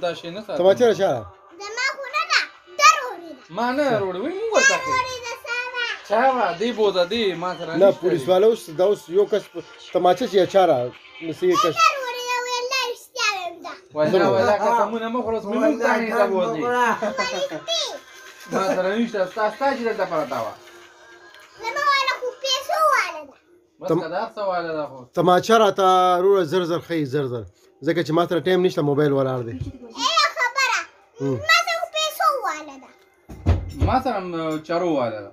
دا شي نه ساتي تماچه چاره زما خو نه ده دروړې ده ما نه وروړي وای موږ ورته دروړې ده ساده چا دی بوزه دی ما سره نه پولیس والا اوس دا اوس یو کس تماچه چې چاره نسی کس دروړې ده ویل رښتیا وایم ده وای ولا قسمونه مخلص موږ ته نه دا بوزي ما سره نشته تاسو چې دلته پراته وه زما والا خو پیسو والا ده بس که دا سوال ده خو تماچه راته وروره زر زر ښیي زر زر ځکه چې ما سره ټایم نشته موبایل ولاړ دی خبره ما ته خو پیسو والا ده ما سره چارو والا ده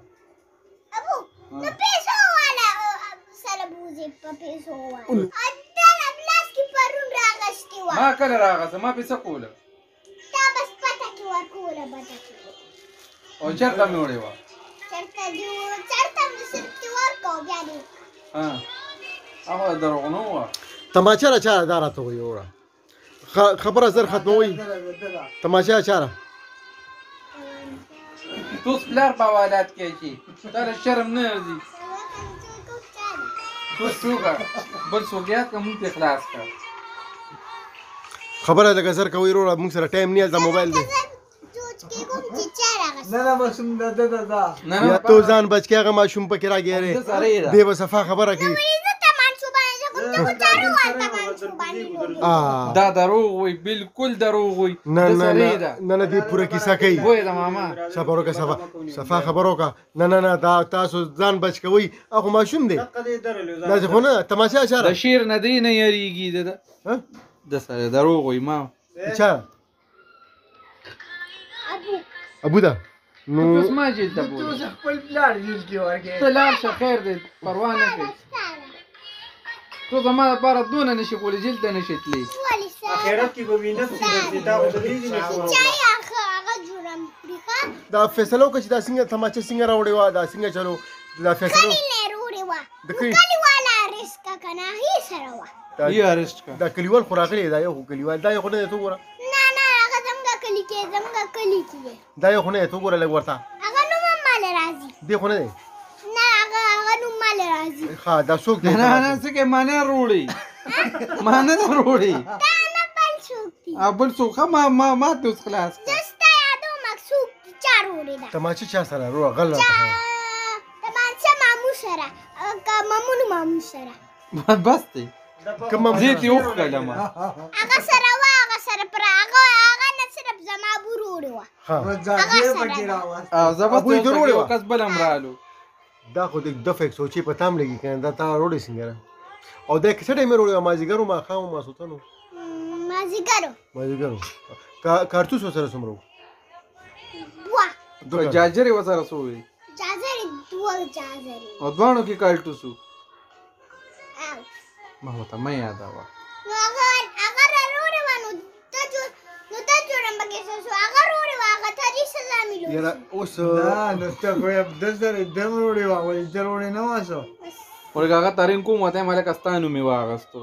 ابو نو پیسو والا سره بوزي په پیسو والا اته بلاس کې پرون راغشتي و ما کله راغسه ما پیسه کوله تا بس پته کې ورکوله بده کې او چېرته مې وړې وه چرته مې صرف ته ورکو بیا دې هغه دروغ نه وه تماچه را چاره دا راته وایي وروره خبره زر ختموئ تماچه چاره تو اوس پلار په حوالات کې شي تا له شرم نه ځي تو څوک بل څوک یاد که مونږ پرې خلاص کړه خبره لږه زر کوئ وروره موږ سره ټایم نه هلته موبایل دی نه ماشوم دا یا تو ځان بچ کې هغه ماشوم پکې راګیری دی به صفا خبره کوي دا دروغ وای بالکل دروغ وای نه نه نه نه دی پوره کیسه کوي وای دا ماما صبر وکړه صفا خبر وکړه نه نه نه دا تاسو ځان بچ کوئ هغه ماشوم دی داسې خو نه تماشه د اشاره شیر نه دی نه یریږي د سره دروغ وای ما چا ابو دا نو اوس ما جیل ته بوله خپل پلار جیل کې ورکې ته لاړ شه خیر دی پروا نه کوي تو زما لپاره دونه نشي کولی جیل ته نشي تللی اخرت کې به وینم چې دا خو د دې نه دا فیصله وکړه چې دا څنګه تماچه څنګه راوړې وه دا څنګه چلو دا فیصله د کلي یې ارست کړه دا کلیوال خو راغلی دا یو خو کلیوال دا یو خو نه دی ته وګوره دا یو خو نه دی ته وګوره لږ ورته دی خو نه دی ښه دا څوک دی نه نه څه کې ما نه روړي ما نه روړي بل څوک ما ته اوس خلاص تماچه چا سره وروره غل راته بس دی کوم زه دې وښکلم زه به یو کس بل هم رالو دا خو د دفع یک سوچي په تام لګي کنه دا تا روړې څنګه او دا کیسه ټایمه روړې مازیګر او ماښام او ماسوتن مازیګر کارتوس ورسره څومره جاجرې ورسره څو وي او دواړو کې کارتوس وو ما ورته مه یادوه یاره اوس نو ته خو یې دلته دم وروړې وه ولې ته وروړې نه وه څه ورګه هغه ترین کوم وته مالک استانو مې واغستو